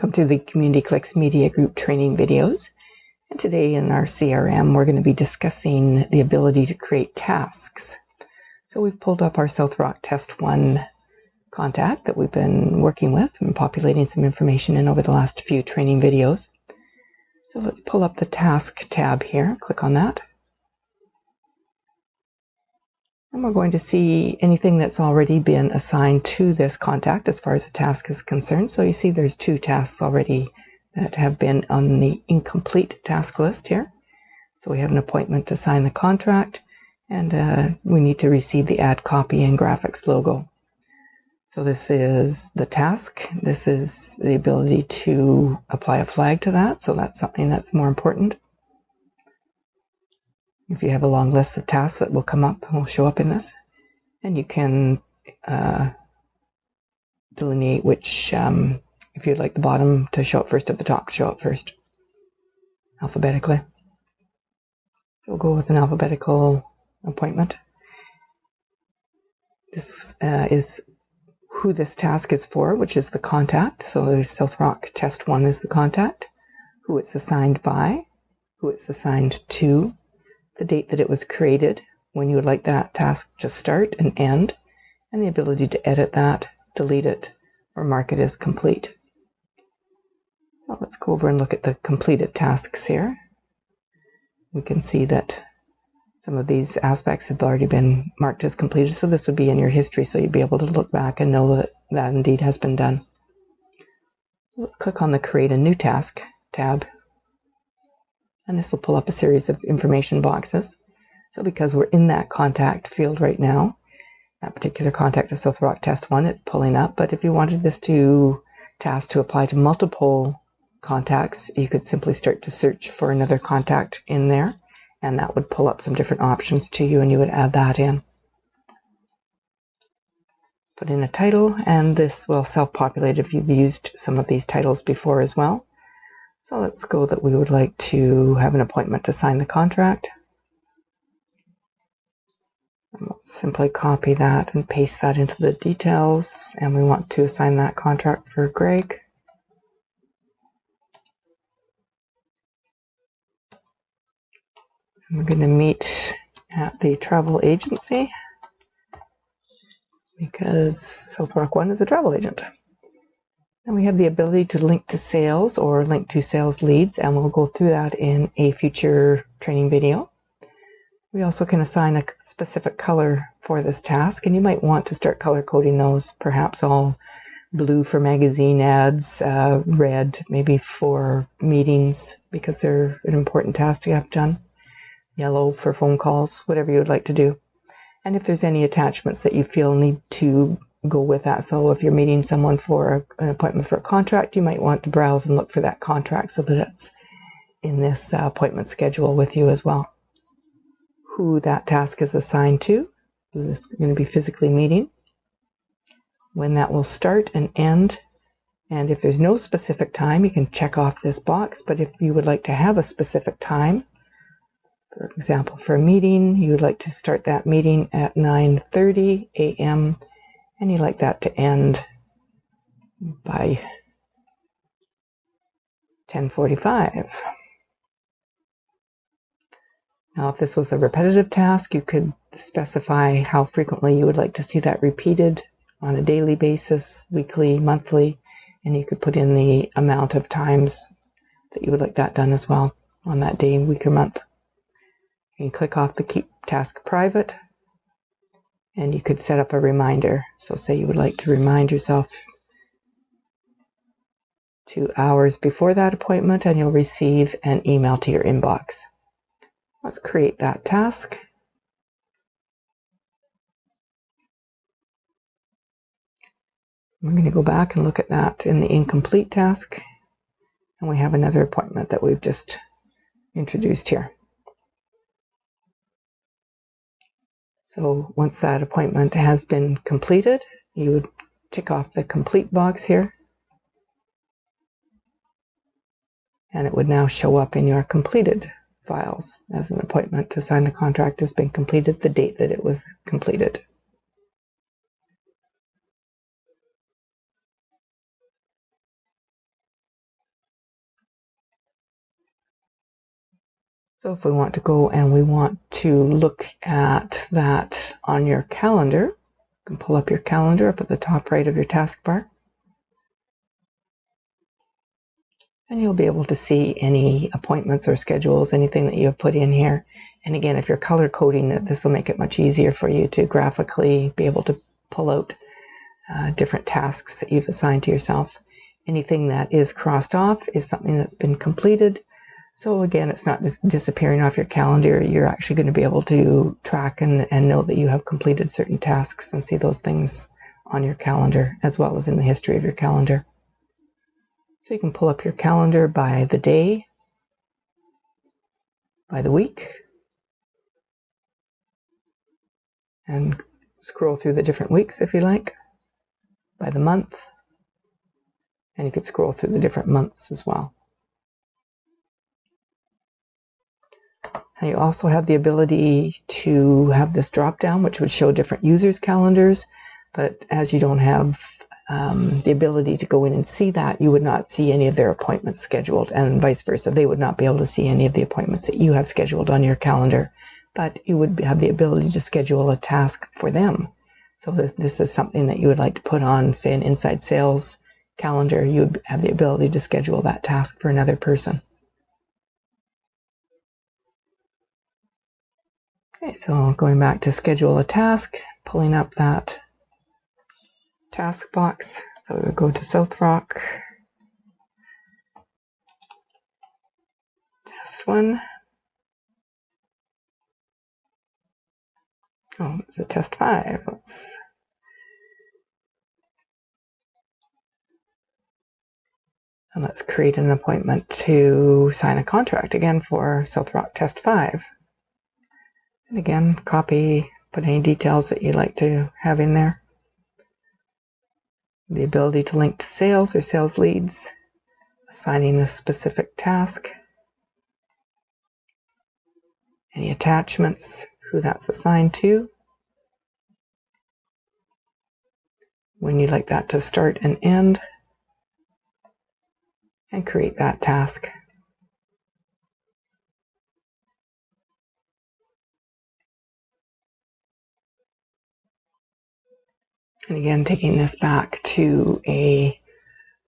Welcome to the Community Clicks Media Group training videos. And today in our CRM, we're going to be discussing the ability to create tasks. So we've pulled up our South Rock Test 1 contact that we've been working with and populating some information in over the last few training videos. So let's pull up the task tab here, click on that. And we're going to see anything that's already been assigned to this contact as far as the task is concerned. So you see there's 2 tasks already that have been on the incomplete task list here. So we have an appointment to sign the contract, and we need to receive the add copy and graphics logo. So this is the task. This is the ability to apply a flag to that. So that's something that's more important. If you have a long list of tasks that will come up and will show up in this, and you can delineate which, if you'd like the bottom to show up first at the top to show up first, alphabetically. So we'll go with an alphabetical appointment. This is who this task is for, which is the contact. So there's South Rock Test 1 is the contact, who it's assigned by, who it's assigned to, the date that it was created, when you would like that task to start and end, and the ability to edit that, delete it, or mark it as complete. So let's go over and look at the completed tasks here. We can see that some of these aspects have already been marked as completed, so this would be in your history, so you'd be able to look back and know that that indeed has been done. Let's click on the Create a New Task tab. And this will pull up a series of information boxes. So because we're in that contact field right now, that particular contact of South Rock Test 1, it's pulling up. But if you wanted this task to apply to multiple contacts, you could simply start to search for another contact in there, and that would pull up some different options to you, and you would add that in. Put in a title, and this will self-populate if you've used some of these titles before as well. So let's go that we would like to have an appointment to sign the contract. And let's simply copy that and paste that into the details. And we want to assign that contract for Greg. And we're going to meet at the travel agency because South Rock 1 is a travel agent. And we have the ability to link to sales or link to sales leads, and we'll go through that in a future training video. We also can assign a specific color for this task, and you might want to start color coding those, perhaps all blue for magazine ads, red maybe for meetings because they're an important task to have done, yellow for phone calls, whatever you would like to do. And if there's any attachments that you feel need to go with that. So if you're meeting someone for an appointment for a contract, you might want to browse and look for that contract so that it's in this appointment schedule with you as well. Who that task is assigned to, who is going to be physically meeting, when that will start and end, and if there's no specific time, you can check off this box, but if you would like to have a specific time, for example, for a meeting, you would like to start that meeting at 9:30 a.m., and you'd like that to end by 10:45. Now, if this was a repetitive task, you could specify how frequently you would like to see that repeated on a daily basis, weekly, monthly, and you could put in the amount of times that you would like that done as well on that day, week, or month. You can click off the Keep Task Private, and you could set up a reminder. So say you would like to remind yourself 2 hours before that appointment, and you'll receive an email to your inbox. Let's create that task. We're going to go back and look at that in the incomplete task, and we have another appointment that we've just introduced here. So once that appointment has been completed, you would tick off the complete box here, and it would now show up in your completed files as an appointment to sign the contract has been completed, the date that it was completed. So if we want to go and we want to look at that on your calendar, you can pull up your calendar up at the top right of your taskbar. And you'll be able to see any appointments or schedules, anything that you have put in here. And again, if you're color coding it, this will make it much easier for you to graphically be able to pull out different tasks that you've assigned to yourself. Anything that is crossed off is something that's been completed. So again, it's not just disappearing off your calendar. You're actually going to be able to track and know that you have completed certain tasks and see those things on your calendar as well as in the history of your calendar. So you can pull up your calendar by the day, by the week, and scroll through the different weeks if you like, by the month, and you could scroll through the different months as well. And you also have the ability to have this drop down, which would show different users' calendars, but as you don't have the ability to go in and see that, you would not see any of their appointments scheduled, and vice versa. They would not be able to see any of the appointments that you have scheduled on your calendar, but you would have the ability to schedule a task for them. So this is something that you would like to put on, say, an inside sales calendar. You would have the ability to schedule that task for another person. Okay, so going back to schedule a task, pulling up that task box. So we'll go to South Rock. Test 1. Oh, it's a test 5. Let's create an appointment to sign a contract again for South Rock Test 5. And again, copy, put any details that you'd like to have in there. The ability to link to sales or sales leads, assigning a specific task, any attachments, who that's assigned to, when you'd like that to start and end, and create that task. And again, taking this back to a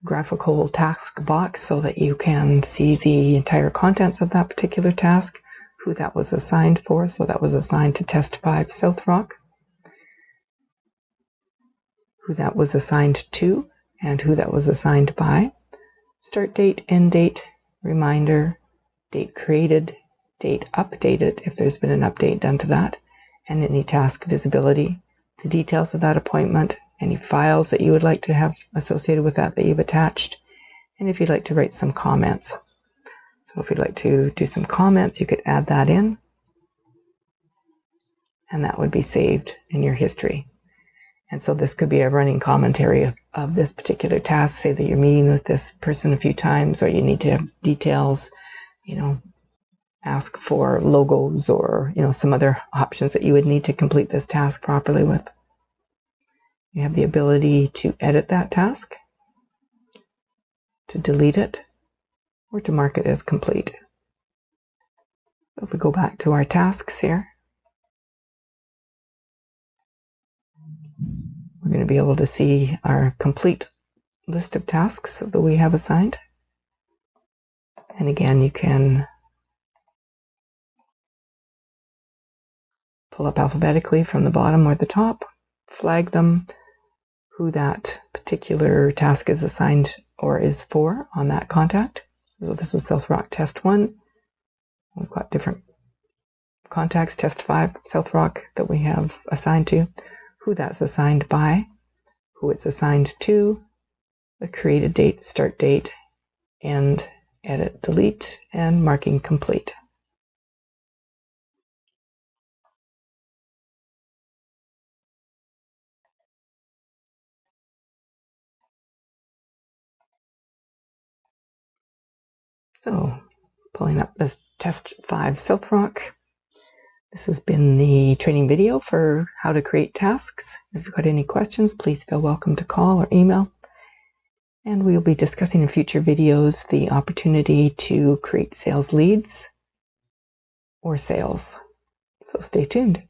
graphical task box so that you can see the entire contents of that particular task, who that was assigned for. So that was assigned to Test 5 South Rock, who that was assigned to, and who that was assigned by, start date, end date, reminder, date created, date updated if there's been an update done to that, and any task visibility, the details of that appointment, any files that you would like to have associated with that you've attached, and if you'd like to write some comments. So if you'd like to do some comments, you could add that in, and that would be saved in your history. And so this could be a running commentary of this particular task. Say that you're meeting with this person a few times, or you need to have details, ask for logos or, some other options that you would need to complete this task properly with. You have the ability to edit that task, to delete it, or to mark it as complete. So if we go back to our tasks here, we're going to be able to see our complete list of tasks that we have assigned. And again, you can pull up alphabetically from the bottom or the top, flag them, who that particular task is assigned or is for on that contact. So this is South Rock Test 1. We've got different contacts, Test 5 South Rock, that we have assigned to, who that's assigned by, who it's assigned to, the created date, start date, end, edit, delete, and marking complete. So, pulling up this Test 5 South Rock. This has been the training video for how to create tasks. If you've got any questions, please feel welcome to call or email. And we'll be discussing in future videos the opportunity to create sales leads, or sales. So stay tuned.